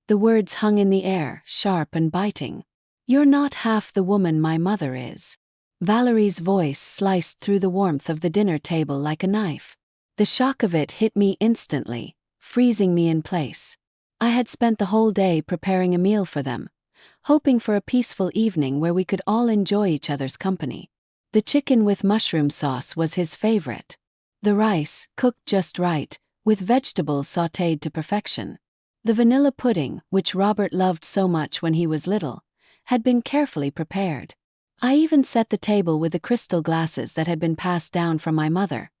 The words hung in the air, sharp and biting. "You're not half the woman my mother is." Valerie's voice sliced through the warmth of the dinner table like a knife. The shock of it hit me instantly, freezing me in place. I had spent the whole day preparing a meal for them, hoping for a peaceful evening where we could all enjoy each other's company. The chicken with mushroom sauce was his favorite. The rice, cooked just right, with vegetables sautéed to perfection. The vanilla pudding, which Robert loved so much when he was little, had been carefully prepared. I even set the table with the crystal glasses that had been passed down from my mother,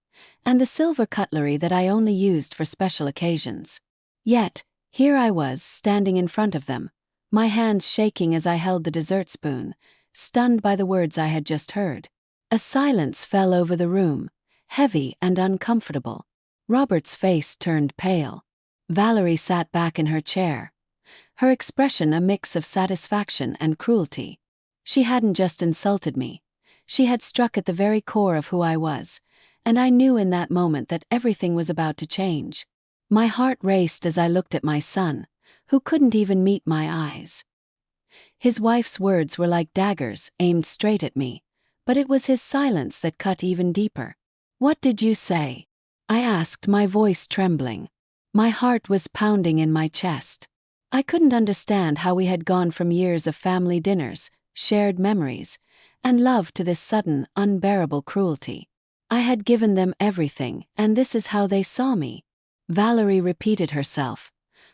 and the silver cutlery that I only used for special occasions. Yet, here I was, standing in front of them, my hands shaking as I held the dessert spoon, stunned by the words I had just heard. A silence fell over the room, heavy and uncomfortable. Robert's face turned pale. Valerie sat back in her chair, her expression a mix of satisfaction and cruelty. She hadn't just insulted me. She had struck at the very core of who I was, and I knew in that moment that everything was about to change. My heart raced as I looked at my son, who couldn't even meet my eyes. His wife's words were like daggers aimed straight at me, but it was his silence that cut even deeper. "What did you say?" I asked, my voice trembling. My heart was pounding in my chest. I couldn't understand how we had gone from years of family dinners, shared memories, and love to this sudden, unbearable cruelty. I had given them everything, and this is how they saw me. Valerie repeated herself,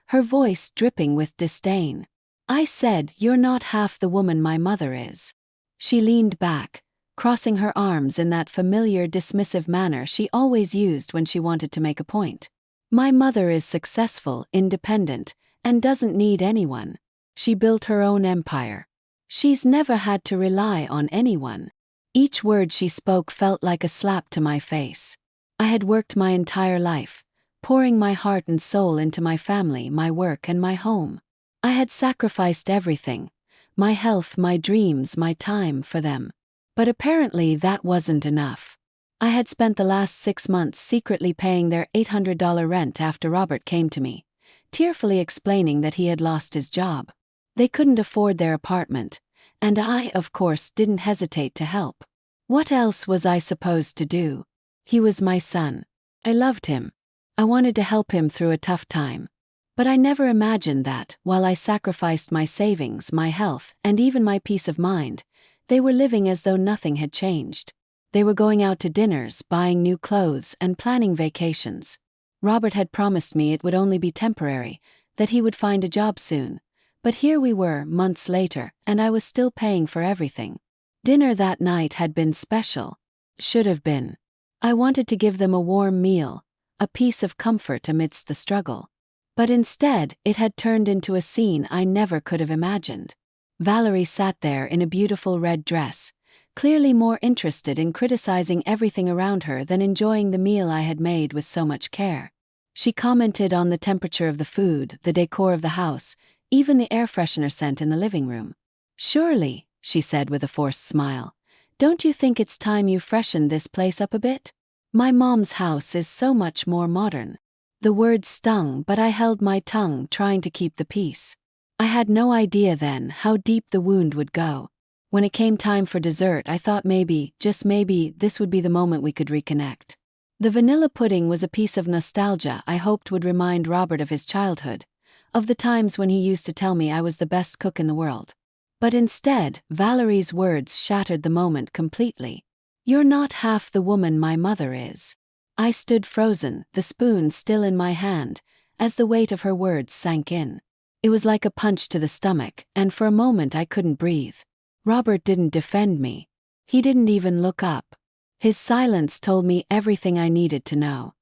her voice dripping with disdain. "I said, you're not half the woman my mother is." She leaned back, crossing her arms in that familiar dismissive manner she always used when she wanted to make a point. "My mother is successful, independent, and doesn't need anyone. She built her own empire. She's never had to rely on anyone." Each word she spoke felt like a slap to my face. I had worked my entire life, pouring my heart and soul into my family, my work, and my home. I had sacrificed everything, my health, my dreams, my time, for them. But apparently that wasn't enough. I had spent the last 6 months secretly paying their $800 rent after Robert came to me, tearfully explaining that he had lost his job. They couldn't afford their apartment, and I, of course, didn't hesitate to help. What else was I supposed to do? He was my son. I loved him. I wanted to help him through a tough time. But I never imagined that, while I sacrificed my savings, my health, and even my peace of mind, they were living as though nothing had changed. They were going out to dinners, buying new clothes, and planning vacations. Robert had promised me it would only be temporary, that he would find a job soon. But here we were, months later, and I was still paying for everything. Dinner that night had been special. Should have been. I wanted to give them a warm meal, a piece of comfort amidst the struggle. But instead, it had turned into a scene I never could have imagined. Valerie sat there in a beautiful red dress, clearly more interested in criticizing everything around her than enjoying the meal I had made with so much care. She commented on the temperature of the food, the decor of the house, even the air freshener scent in the living room. "Surely," she said with a forced smile, "don't you think it's time you freshened this place up a bit? My mom's house is so much more modern." The words stung, but I held my tongue, trying to keep the peace. I had no idea then how deep the wound would go. When it came time for dessert, I thought maybe, just maybe, this would be the moment we could reconnect. The vanilla pudding was a piece of nostalgia I hoped would remind Robert of his childhood, of the times when he used to tell me I was the best cook in the world. But instead, Valerie's words shattered the moment completely. "You're not half the woman my mother is." I stood frozen, the spoon still in my hand, as the weight of her words sank in. It was like a punch to the stomach, and for a moment I couldn't breathe. Robert didn't defend me. He didn't even look up. His silence told me everything I needed to know.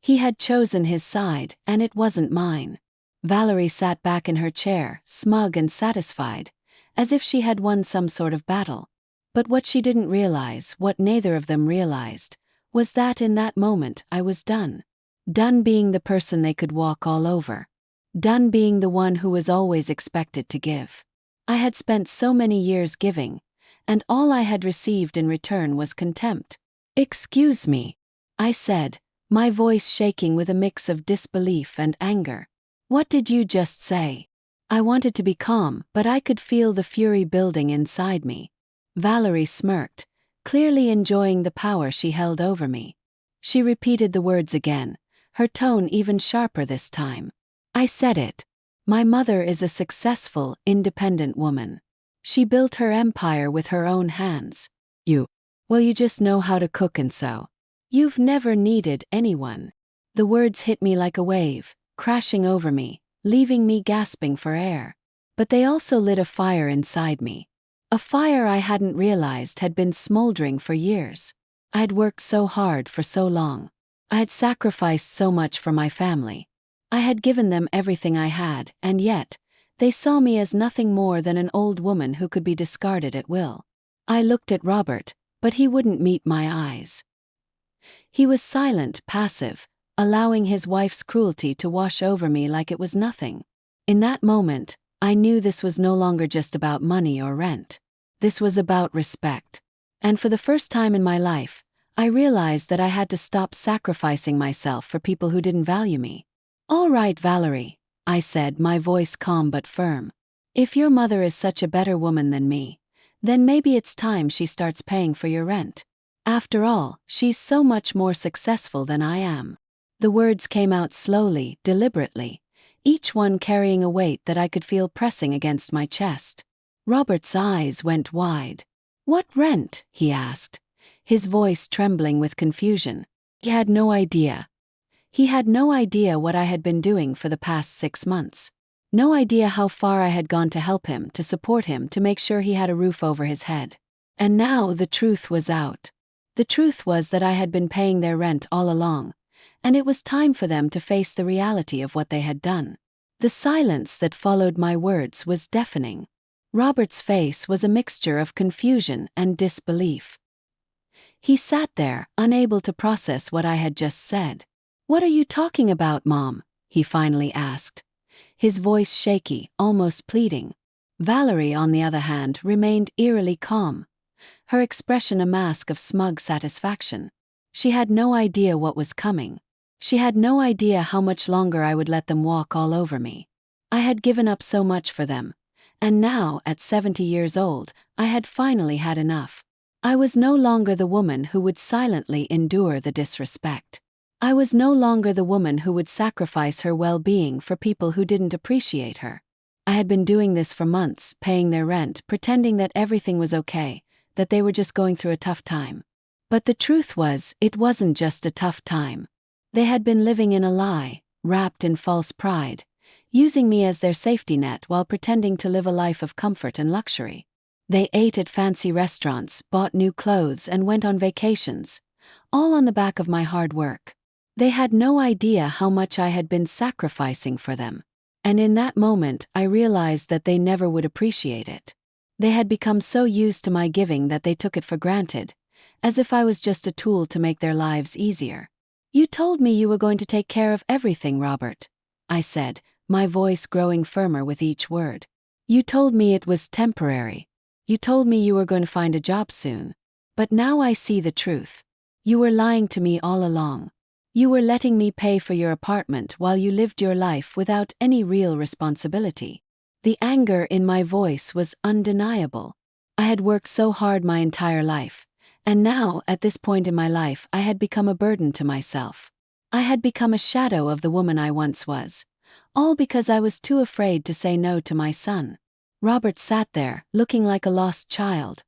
He had chosen his side, and it wasn't mine. Valerie sat back in her chair, smug and satisfied, as if she had won some sort of battle. But what she didn't realize, what neither of them realized, was that in that moment I was done. Done being the person they could walk all over. Done being the one who was always expected to give. I had spent so many years giving, and all I had received in return was contempt. "Excuse me," I said, my voice shaking with a mix of disbelief and anger. What did you just say? I wanted to be calm, but I could feel the fury building inside me. Valerie smirked, clearly enjoying the power she held over me. She repeated the words again, her tone even sharper this time. I said it. My mother is a successful, independent woman. She built her empire with her own hands. Well, you just know how to cook and sew. You've never needed anyone. The words hit me like a wave, crashing over me, leaving me gasping for air. But they also lit a fire inside me. A fire I hadn't realized had been smoldering for years. I had worked so hard for so long. I had sacrificed so much for my family. I had given them everything I had, and yet, they saw me as nothing more than an old woman who could be discarded at will. I looked at Robert, but he wouldn't meet my eyes. He was silent, passive, allowing his wife's cruelty to wash over me like it was nothing. In that moment, I knew this was no longer just about money or rent. This was about respect. And for the first time in my life, I realized that I had to stop sacrificing myself for people who didn't value me. All right, Valerie, I said, my voice calm but firm. If your mother is such a better woman than me, then maybe it's time she starts paying for your rent. After all, she's so much more successful than I am. The words came out slowly, deliberately, each one carrying a weight that I could feel pressing against my chest. Robert's eyes went wide. What rent? He asked, his voice trembling with confusion. He had no idea. He had no idea what I had been doing for the past 6 months. No idea how far I had gone to help him, to support him, to make sure he had a roof over his head. And now the truth was out. The truth was that I had been paying their rent all along, and it was time for them to face the reality of what they had done. The silence that followed my words was deafening. Robert's face was a mixture of confusion and disbelief. He sat there, unable to process what I had just said. "What are you talking about, Mom?" he finally asked, his voice shaky, almost pleading. Valerie, on the other hand, remained eerily calm, her expression a mask of smug satisfaction. She had no idea what was coming. She had no idea how much longer I would let them walk all over me. I had given up so much for them, and now, at 70 years old, I had finally had enough. I was no longer the woman who would silently endure the disrespect. I was no longer the woman who would sacrifice her well-being for people who didn't appreciate her. I had been doing this for months, paying their rent, pretending that everything was okay, that they were just going through a tough time. But the truth was, it wasn't just a tough time. They had been living in a lie, wrapped in false pride, using me as their safety net while pretending to live a life of comfort and luxury. They ate at fancy restaurants, bought new clothes, and went on vacations, all on the back of my hard work. They had no idea how much I had been sacrificing for them. And in that moment, I realized that they never would appreciate it. They had become so used to my giving that they took it for granted, as if I was just a tool to make their lives easier. "You told me you were going to take care of everything, Robert," I said, my voice growing firmer with each word. "You told me it was temporary. You told me you were going to find a job soon. But now I see the truth. You were lying to me all along. You were letting me pay for your apartment while you lived your life without any real responsibility." The anger in my voice was undeniable. I had worked so hard my entire life, and now, at this point in my life, I had become a burden to myself. I had become a shadow of the woman I once was, all because I was too afraid to say no to my son. Robert sat there, looking like a lost child,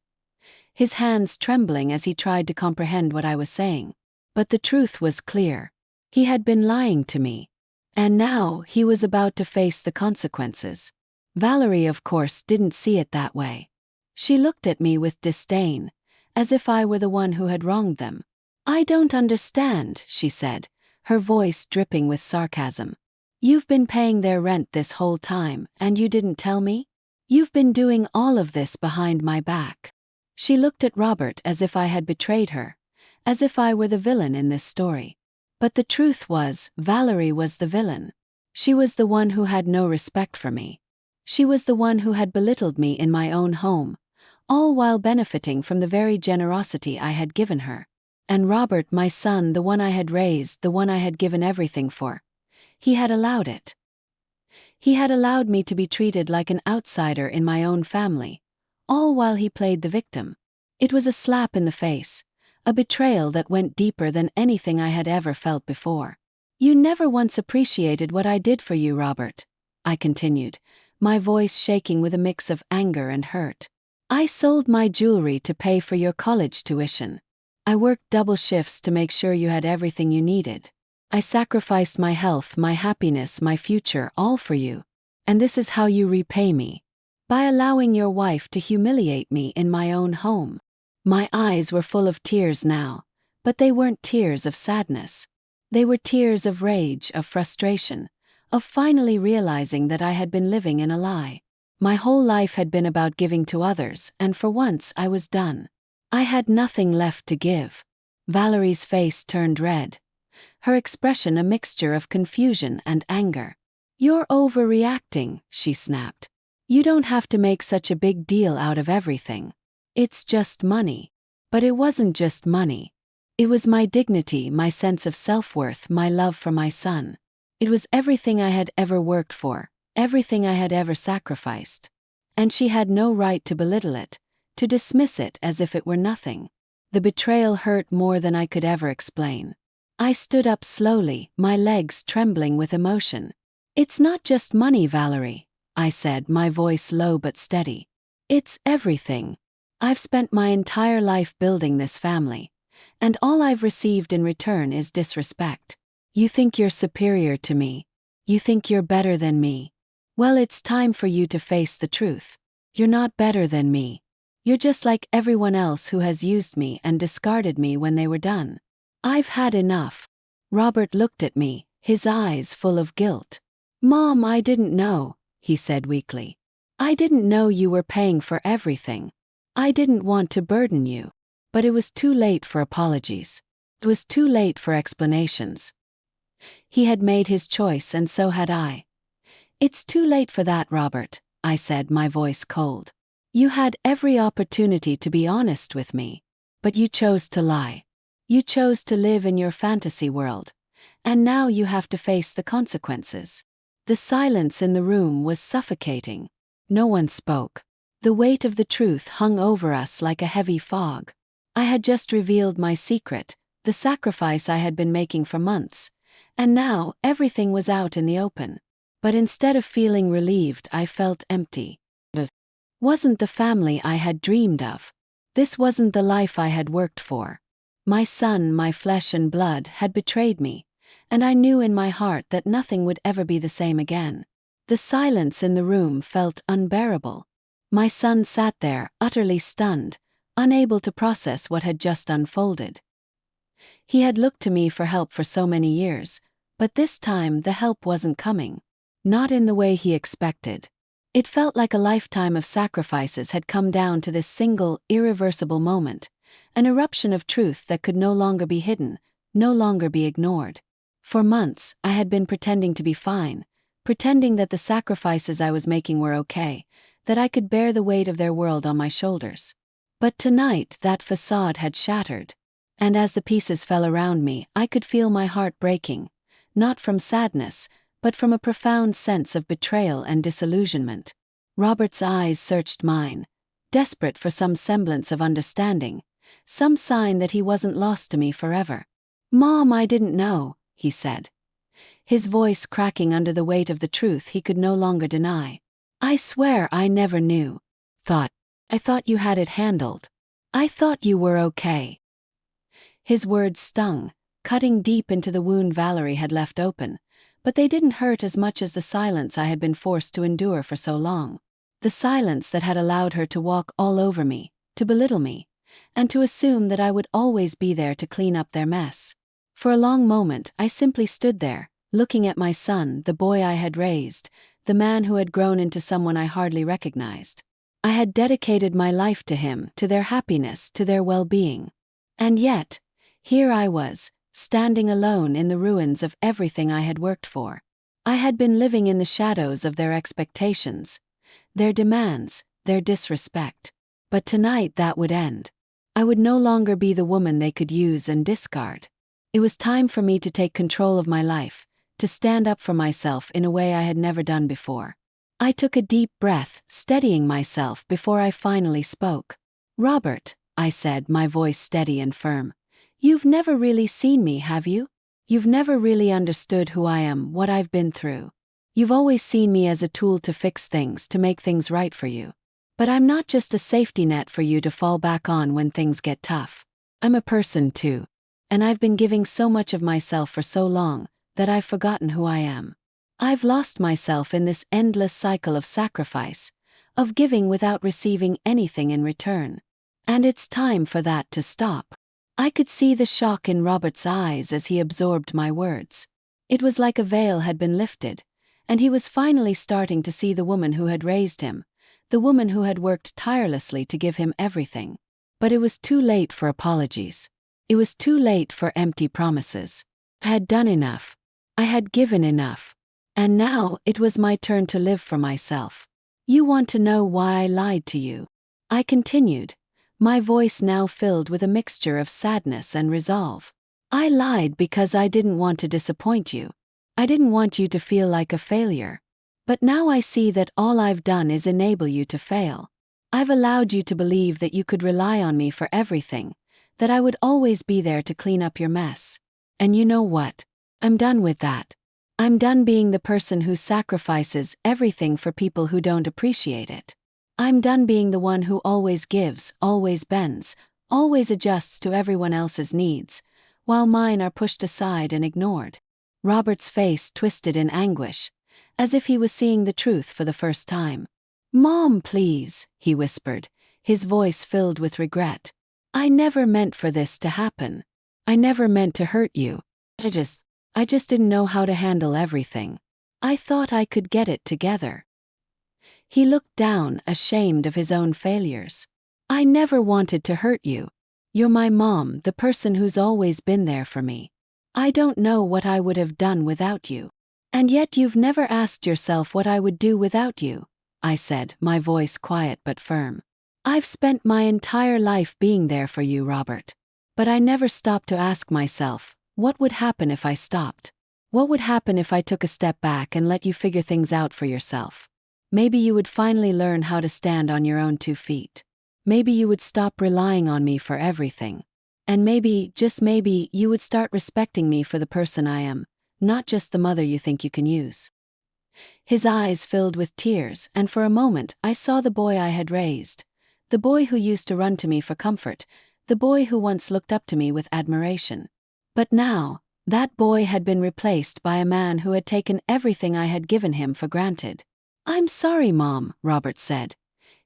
his hands trembling as he tried to comprehend what I was saying. But the truth was clear. He had been lying to me. And now he was about to face the consequences. Valerie, of course, didn't see it that way. She looked at me with disdain, as if I were the one who had wronged them. "I don't understand," she said, her voice dripping with sarcasm. "You've been paying their rent this whole time, and you didn't tell me? You've been doing all of this behind my back." She looked at Robert as if I had betrayed her, as if I were the villain in this story. But the truth was, Valerie was the villain. She was the one who had no respect for me. She was the one who had belittled me in my own home, all while benefiting from the very generosity I had given her. And Robert, my son, the one I had raised, the one I had given everything for, he had allowed it. He had allowed me to be treated like an outsider in my own family, all while he played the victim. It was a slap in the face, a betrayal that went deeper than anything I had ever felt before. You never once appreciated what I did for you, Robert, I continued, my voice shaking with a mix of anger and hurt. I sold my jewelry to pay for your college tuition. I worked double shifts to make sure you had everything you needed. I sacrificed my health, my happiness, my future, all for you. And this is how you repay me. By allowing your wife to humiliate me in my own home. My eyes were full of tears now, but they weren't tears of sadness. They were tears of rage, of frustration, of finally realizing that I had been living in a lie. My whole life had been about giving to others, and for once I was done. I had nothing left to give. Valerie's face turned red, her expression a mixture of confusion and anger. You're overreacting, she snapped. You don't have to make such a big deal out of everything. It's just money. But it wasn't just money. It was my dignity, my sense of self-worth, my love for my son. It was everything I had ever worked for, everything I had ever sacrificed. And she had no right to belittle it, to dismiss it as if it were nothing. The betrayal hurt more than I could ever explain. I stood up slowly, my legs trembling with emotion. It's not just money, Valerie, I said, my voice low but steady. It's everything. I've spent my entire life building this family, and all I've received in return is disrespect. You think you're superior to me. You think you're better than me. Well, it's time for you to face the truth. You're not better than me. You're just like everyone else who has used me and discarded me when they were done. I've had enough. Robert looked at me, his eyes full of guilt. Mom, I didn't know, he said weakly. I didn't know you were paying for everything. I didn't want to burden you. But it was too late for apologies. It was too late for explanations. He had made his choice and so had I. It's too late for that, Robert, I said, my voice cold. You had every opportunity to be honest with me, but you chose to lie. You chose to live in your fantasy world, and now you have to face the consequences. The silence in the room was suffocating. No one spoke. The weight of the truth hung over us like a heavy fog. I had just revealed my secret, the sacrifice I had been making for months, and now everything was out in the open. But instead of feeling relieved, I felt empty. This wasn't the family I had dreamed of. This wasn't the life I had worked for. My son, my flesh and blood, had betrayed me, and I knew in my heart that nothing would ever be the same again. The silence in the room felt unbearable. My son sat there, utterly stunned, unable to process what had just unfolded. He had looked to me for help for so many years, but this time the help wasn't coming. Not in the way he expected. It felt like a lifetime of sacrifices had come down to this single, irreversible moment, an eruption of truth that could no longer be hidden, no longer be ignored. For months, I had been pretending to be fine, pretending that the sacrifices I was making were okay, that I could bear the weight of their world on my shoulders. But tonight that facade had shattered, and as the pieces fell around me, I could feel my heart breaking, not from sadness, but from a profound sense of betrayal and disillusionment. Robert's eyes searched mine, desperate for some semblance of understanding, some sign that he wasn't lost to me forever. Mom, I didn't know, he said, his voice cracking under the weight of the truth he could no longer deny. I swear I never knew. I thought you had it handled. I thought you were okay. His words stung, cutting deep into the wound Valerie had left open, but they didn't hurt as much as the silence I had been forced to endure for so long. The silence that had allowed her to walk all over me, to belittle me, and to assume that I would always be there to clean up their mess. For a long moment, I simply stood there, looking at my son, the boy I had raised, the man who had grown into someone I hardly recognized. I had dedicated my life to him, to their happiness, to their well-being. And yet, here I was, standing alone in the ruins of everything I had worked for. I had been living in the shadows of their expectations, their demands, their disrespect. But tonight that would end. I would no longer be the woman they could use and discard. It was time for me to take control of my life, to stand up for myself in a way I had never done before. I took a deep breath, steadying myself before I finally spoke. "Robert," I said, my voice steady and firm, "you've never really seen me, have you? You've never really understood who I am, what I've been through. You've always seen me as a tool to fix things, to make things right for you. But I'm not just a safety net for you to fall back on when things get tough. I'm a person too. And I've been giving so much of myself for so long that I've forgotten who I am. I've lost myself in this endless cycle of sacrifice, of giving without receiving anything in return. And it's time for that to stop." I could see the shock in Robert's eyes as he absorbed my words. It was like a veil had been lifted, and he was finally starting to see the woman who had raised him, the woman who had worked tirelessly to give him everything. But it was too late for apologies. It was too late for empty promises. I had done enough. I had given enough. And now it was my turn to live for myself. "You want to know why I lied to you?" I continued, my voice now filled with a mixture of sadness and resolve. "I lied because I didn't want to disappoint you. I didn't want you to feel like a failure. But now I see that all I've done is enable you to fail. I've allowed you to believe that you could rely on me for everything, that I would always be there to clean up your mess. And you know what? I'm done with that. I'm done being the person who sacrifices everything for people who don't appreciate it. I'm done being the one who always gives, always bends, always adjusts to everyone else's needs, while mine are pushed aside and ignored." Robert's face twisted in anguish, as if he was seeing the truth for the first time. "Mom, please," he whispered, his voice filled with regret. "I never meant for this to happen. I never meant to hurt you. I just didn't know how to handle everything. I thought I could get it together." He looked down, ashamed of his own failures. "I never wanted to hurt you. You're my mom, the person who's always been there for me. I don't know what I would have done without you. And yet you've never asked yourself what I would do without you," I said, my voice quiet but firm. "I've spent my entire life being there for you, Robert. But I never stopped to ask myself, what would happen if I stopped? What would happen if I took a step back and let you figure things out for yourself? Maybe you would finally learn how to stand on your own 2 feet. Maybe you would stop relying on me for everything. And maybe, just maybe, you would start respecting me for the person I am, not just the mother you think you can use." His eyes filled with tears, and for a moment I saw the boy I had raised, the boy who used to run to me for comfort, the boy who once looked up to me with admiration. But now, that boy had been replaced by a man who had taken everything I had given him for granted. "I'm sorry, Mom," Robert said,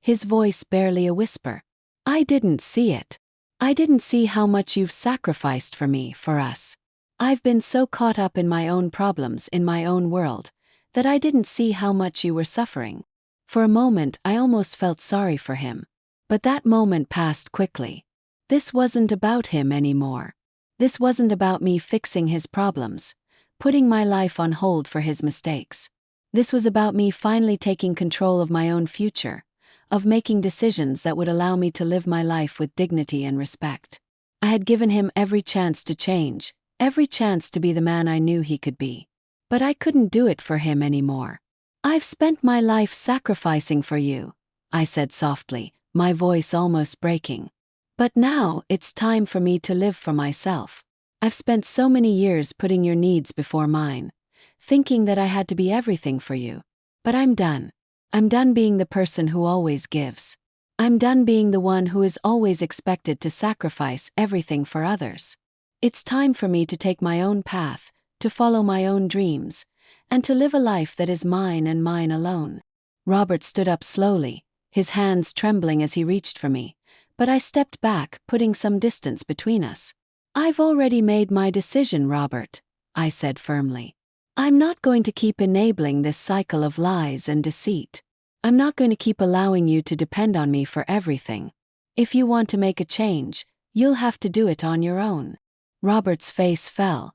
his voice barely a whisper. "I didn't see it. I didn't see how much you've sacrificed for me, for us. I've been so caught up in my own problems, in my own world, that I didn't see how much you were suffering." For a moment I almost felt sorry for him. But that moment passed quickly. This wasn't about him anymore. This wasn't about me fixing his problems, putting my life on hold for his mistakes. This was about me finally taking control of my own future, of making decisions that would allow me to live my life with dignity and respect. I had given him every chance to change, every chance to be the man I knew he could be. But I couldn't do it for him anymore. "I've spent my life sacrificing for you," I said softly, my voice almost breaking. "But now it's time for me to live for myself. I've spent so many years putting your needs before mine, thinking that I had to be everything for you. But I'm done. I'm done being the person who always gives. I'm done being the one who is always expected to sacrifice everything for others. It's time for me to take my own path, to follow my own dreams, and to live a life that is mine and mine alone." Robert stood up slowly, his hands trembling as he reached for me, but I stepped back, putting some distance between us. "I've already made my decision, Robert," I said firmly. "I'm not going to keep enabling this cycle of lies and deceit. I'm not going to keep allowing you to depend on me for everything. If you want to make a change, you'll have to do it on your own." Robert's face fell,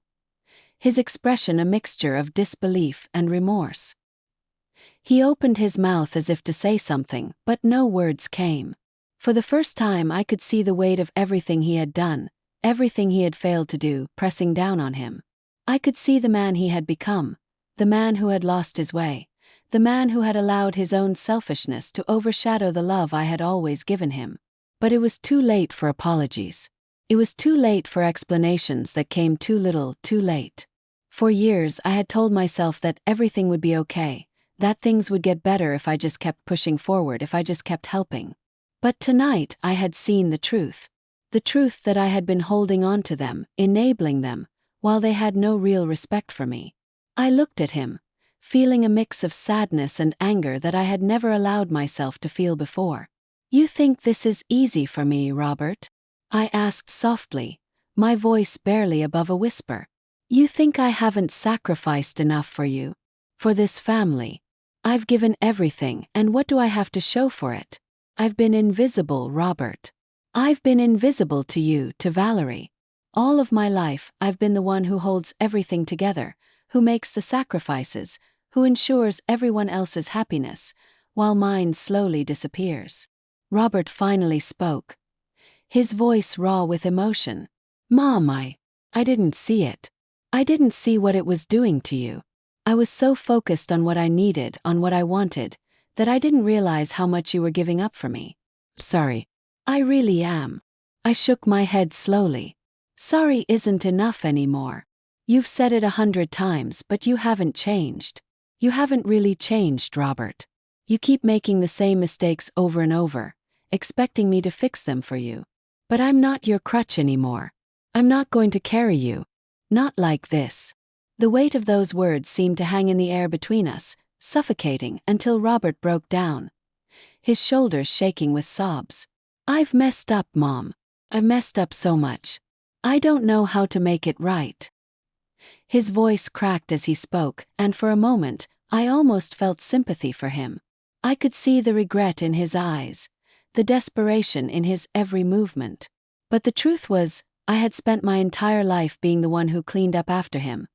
his expression a mixture of disbelief and remorse. He opened his mouth as if to say something, but no words came. For the first time I could see the weight of everything he had done, everything he had failed to do, pressing down on him. I could see the man he had become, the man who had lost his way, the man who had allowed his own selfishness to overshadow the love I had always given him. But it was too late for apologies. It was too late for explanations that came too little, too late. For years I had told myself that everything would be okay, that things would get better if I just kept pushing forward, if I just kept helping. But tonight I had seen the truth. The truth that I had been holding on to them, enabling them, while they had no real respect for me. I looked at him, feeling a mix of sadness and anger that I had never allowed myself to feel before. "You think this is easy for me, Robert?" I asked softly, my voice barely above a whisper. "You think I haven't sacrificed enough for you? For this family? I've given everything, and what do I have to show for it? I've been invisible, Robert. I've been invisible to you, to Valerie. All of my life, I've been the one who holds everything together, who makes the sacrifices, who ensures everyone else's happiness, while mine slowly disappears." Robert finally spoke, his voice raw with emotion. "Mom, I didn't see it. I didn't see what it was doing to you. I was so focused on what I needed, on what I wanted, that I didn't realize how much you were giving up for me. Sorry. I really am." I shook my head slowly. "Sorry isn't enough anymore. You've said it 100 times, but you haven't changed. You haven't really changed, Robert. You keep making the same mistakes over and over, expecting me to fix them for you. But I'm not your crutch anymore. I'm not going to carry you. Not like this." The weight of those words seemed to hang in the air between us, suffocating, until Robert broke down, his shoulders shaking with sobs. "I've messed up, Mom. I've messed up so much. I don't know how to make it right." His voice cracked as he spoke, and for a moment, I almost felt sympathy for him. I could see the regret in his eyes, the desperation in his every movement. But the truth was, I had spent my entire life being the one who cleaned up after him,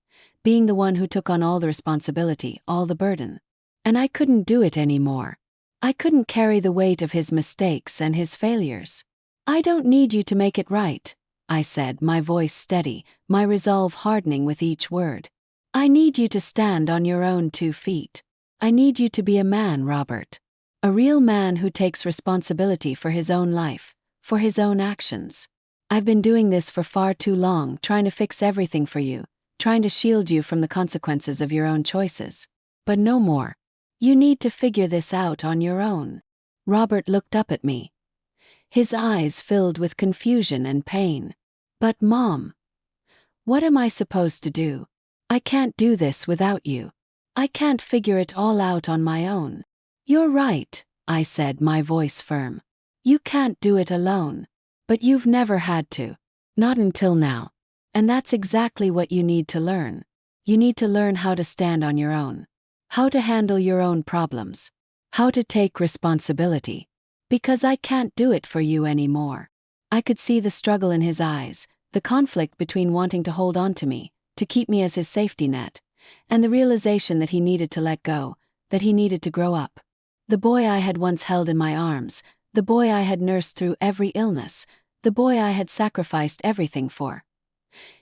being the one who took on all the responsibility, all the burden. And I couldn't do it anymore. I couldn't carry the weight of his mistakes and his failures. "I don't need you to make it right," I said, my voice steady, my resolve hardening with each word. "I need you to stand on your own 2 feet. I need you to be a man, Robert. A real man who takes responsibility for his own life, for his own actions. I've been doing this for far too long, trying to fix everything for you, trying to shield you from the consequences of your own choices. But no more. You need to figure this out on your own." Robert looked up at me, his eyes filled with confusion and pain. "But Mom, what am I supposed to do? I can't do this without you. I can't figure it all out on my own." "You're right," I said, my voice firm. "You can't do it alone. But you've never had to. Not until now. And that's exactly what you need to learn. You need to learn how to stand on your own. How to handle your own problems. How to take responsibility. Because I can't do it for you anymore." I could see the struggle in his eyes, the conflict between wanting to hold on to me, to keep me as his safety net, and the realization that he needed to let go, that he needed to grow up. The boy I had once held in my arms, the boy I had nursed through every illness, the boy I had sacrificed everything for.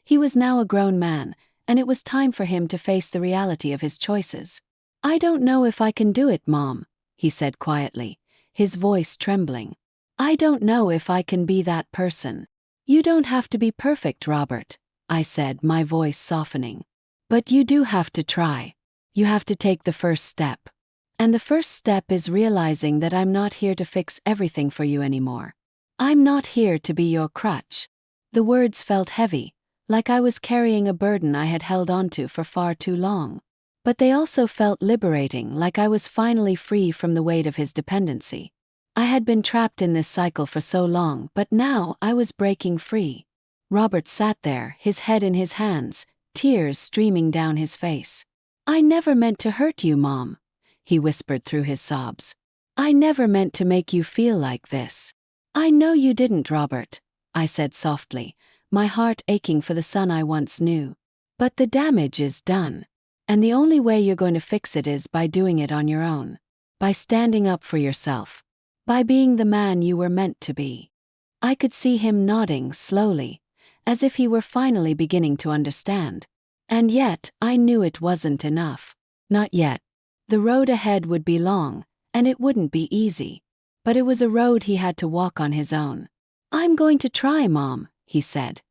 He was now a grown man, and it was time for him to face the reality of his choices. "I don't know if I can do it, Mom," he said quietly, his voice trembling. "I don't know if I can be that person." "You don't have to be perfect, Robert," I said, my voice softening. "But you do have to try. You have to take the first step. And the first step is realizing that I'm not here to fix everything for you anymore. I'm not here to be your crutch." The words felt heavy, like I was carrying a burden I had held onto for far too long. But they also felt liberating, like I was finally free from the weight of his dependency. I had been trapped in this cycle for so long, but now I was breaking free. Robert sat there, his head in his hands, tears streaming down his face. "I never meant to hurt you, Mom," he whispered through his sobs. "I never meant to make you feel like this." "I know you didn't, Robert," I said softly, my heart aching for the son I once knew. "But the damage is done. And the only way you're going to fix it is by doing it on your own. By standing up for yourself. By being the man you were meant to be." I could see him nodding slowly, as if he were finally beginning to understand. And yet, I knew it wasn't enough. Not yet. The road ahead would be long, and it wouldn't be easy. But it was a road he had to walk on his own. "I'm going to try, Mom," he said,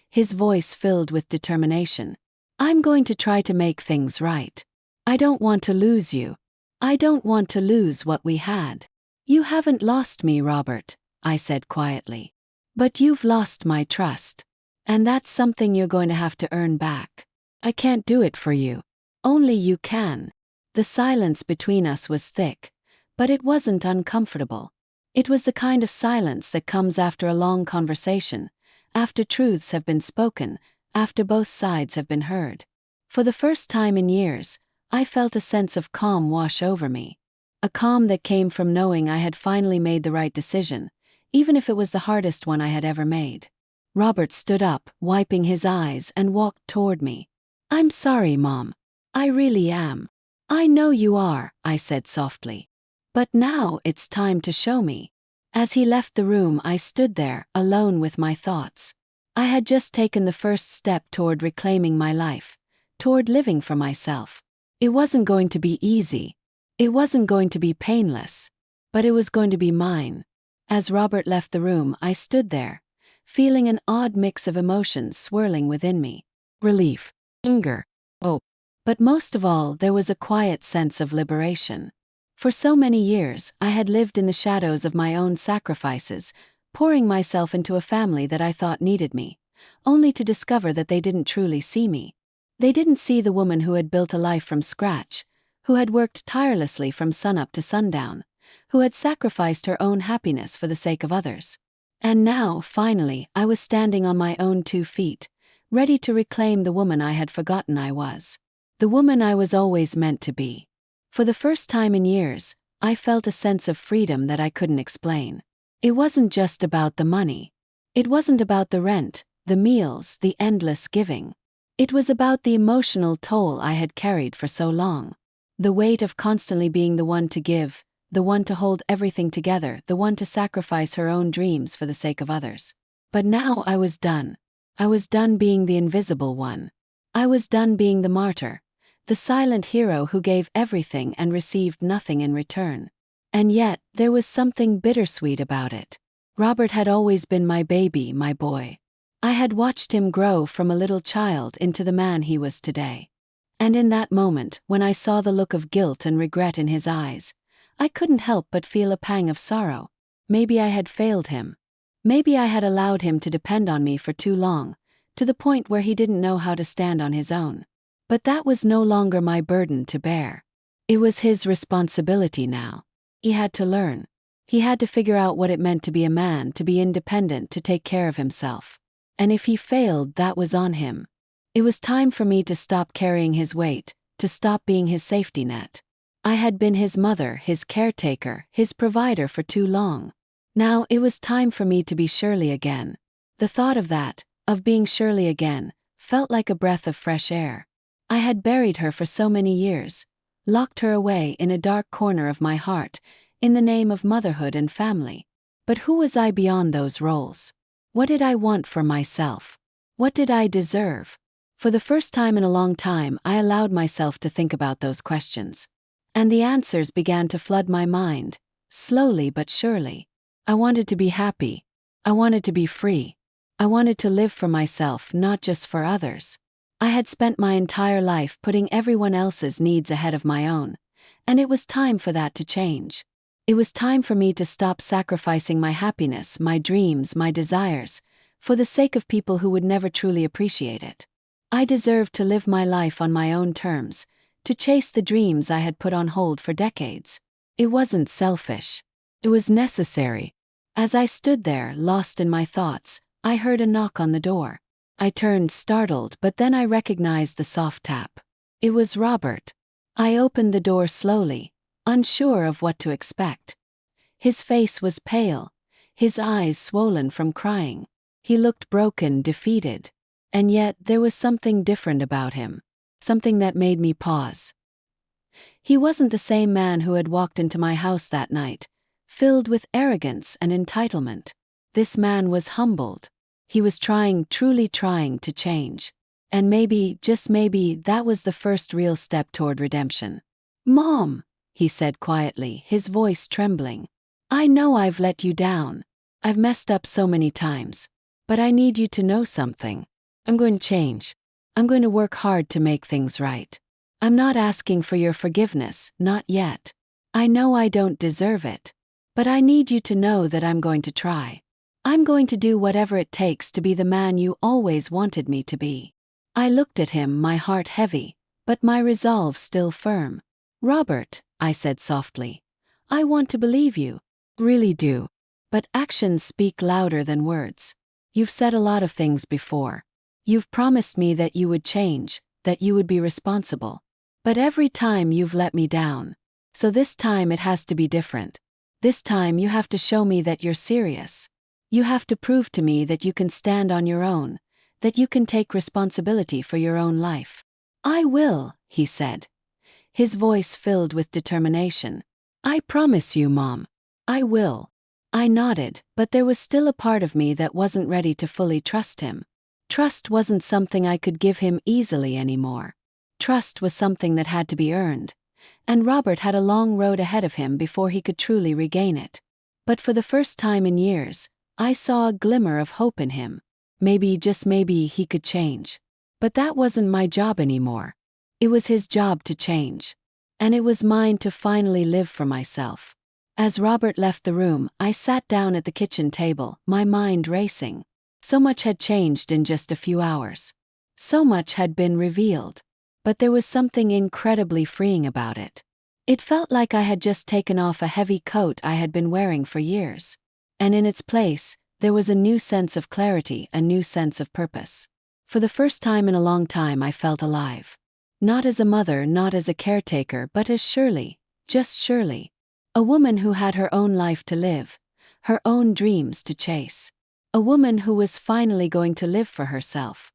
his voice filled with determination. "I'm going to try to make things right. I don't want to lose you. I don't want to lose what we had." "You haven't lost me, Robert," I said quietly. "But you've lost my trust. And that's something you're going to have to earn back. I can't do it for you. Only you can." The silence between us was thick, but it wasn't uncomfortable. It was the kind of silence that comes after a long conversation, after truths have been spoken, after both sides have been heard. For the first time in years, I felt a sense of calm wash over me. A calm that came from knowing I had finally made the right decision, even if it was the hardest one I had ever made. Robert stood up, wiping his eyes, and walked toward me. "I'm sorry, Mom. I really am." "I know you are," I said softly. "But now it's time to show me." As he left the room, I stood there, alone with my thoughts. I had just taken the first step toward reclaiming my life, toward living for myself. It wasn't going to be easy. It wasn't going to be painless. But it was going to be mine. As Robert left the room, I stood there, feeling an odd mix of emotions swirling within me. Relief, anger, hope. But most of all, there was a quiet sense of liberation. For so many years, I had lived in the shadows of my own sacrifices, pouring myself into a family that I thought needed me, only to discover that they didn't truly see me. They didn't see the woman who had built a life from scratch, who had worked tirelessly from sunup to sundown, who had sacrificed her own happiness for the sake of others. And now, finally, I was standing on my own 2 feet, ready to reclaim the woman I had forgotten I was. The woman I was always meant to be. For the first time in years, I felt a sense of freedom that I couldn't explain. It wasn't just about the money. It wasn't about the rent, the meals, the endless giving. It was about the emotional toll I had carried for so long. The weight of constantly being the one to give, the one to hold everything together, the one to sacrifice her own dreams for the sake of others. But now I was done. I was done being the invisible one. I was done being the martyr, the silent hero who gave everything and received nothing in return. And yet, there was something bittersweet about it. Robert had always been my baby, my boy. I had watched him grow from a little child into the man he was today. And in that moment, when I saw the look of guilt and regret in his eyes, I couldn't help but feel a pang of sorrow. Maybe I had failed him. Maybe I had allowed him to depend on me for too long, to the point where he didn't know how to stand on his own. But that was no longer my burden to bear. It was his responsibility now. He had to learn. He had to figure out what it meant to be a man, to be independent, to take care of himself. And if he failed, that was on him. It was time for me to stop carrying his weight, to stop being his safety net. I had been his mother, his caretaker, his provider for too long. Now it was time for me to be Shirley again. The thought of that, of being Shirley again, felt like a breath of fresh air. I had buried her for so many years, locked her away in a dark corner of my heart, in the name of motherhood and family. But who was I beyond those roles? What did I want for myself? What did I deserve? For the first time in a long time, I allowed myself to think about those questions. And the answers began to flood my mind, slowly but surely. I wanted to be happy. I wanted to be free. I wanted to live for myself, not just for others. I had spent my entire life putting everyone else's needs ahead of my own, and it was time for that to change. It was time for me to stop sacrificing my happiness, my dreams, my desires, for the sake of people who would never truly appreciate it. I deserved to live my life on my own terms, to chase the dreams I had put on hold for decades. It wasn't selfish. It was necessary. As I stood there, lost in my thoughts, I heard a knock on the door. I turned, startled, but then I recognized the soft tap. It was Robert. I opened the door slowly, unsure of what to expect. His face was pale, his eyes swollen from crying. He looked broken, defeated. And yet there was something different about him, something that made me pause. He wasn't the same man who had walked into my house that night, filled with arrogance and entitlement. This man was humbled. He was trying, truly trying to change. And maybe, just maybe, that was the first real step toward redemption. "Mom," he said quietly, his voice trembling. "I know I've let you down. I've messed up so many times. But I need you to know something. I'm going to change. I'm going to work hard to make things right. I'm not asking for your forgiveness, not yet. I know I don't deserve it. But I need you to know that I'm going to try. I'm going to do whatever it takes to be the man you always wanted me to be." I looked at him, my heart heavy, but my resolve still firm. "Robert," I said softly, "I want to believe you. Really do. But actions speak louder than words. You've said a lot of things before. You've promised me that you would change, that you would be responsible. But every time you've let me down. So this time it has to be different. This time you have to show me that you're serious. You have to prove to me that you can stand on your own, that you can take responsibility for your own life." "I will," he said, his voice filled with determination. "I promise you, Mom. I will." I nodded, but there was still a part of me that wasn't ready to fully trust him. Trust wasn't something I could give him easily anymore. Trust was something that had to be earned, and Robert had a long road ahead of him before he could truly regain it. But for the first time in years, I saw a glimmer of hope in him. Maybe, just maybe, he could change. But that wasn't my job anymore. It was his job to change. And it was mine to finally live for myself. As Robert left the room, I sat down at the kitchen table, my mind racing. So much had changed in just a few hours. So much had been revealed. But there was something incredibly freeing about it. It felt like I had just taken off a heavy coat I had been wearing for years. And in its place, there was a new sense of clarity, a new sense of purpose. For the first time in a long time, I felt alive. Not as a mother, not as a caretaker, but as Shirley, just Shirley. A woman who had her own life to live, her own dreams to chase. A woman who was finally going to live for herself.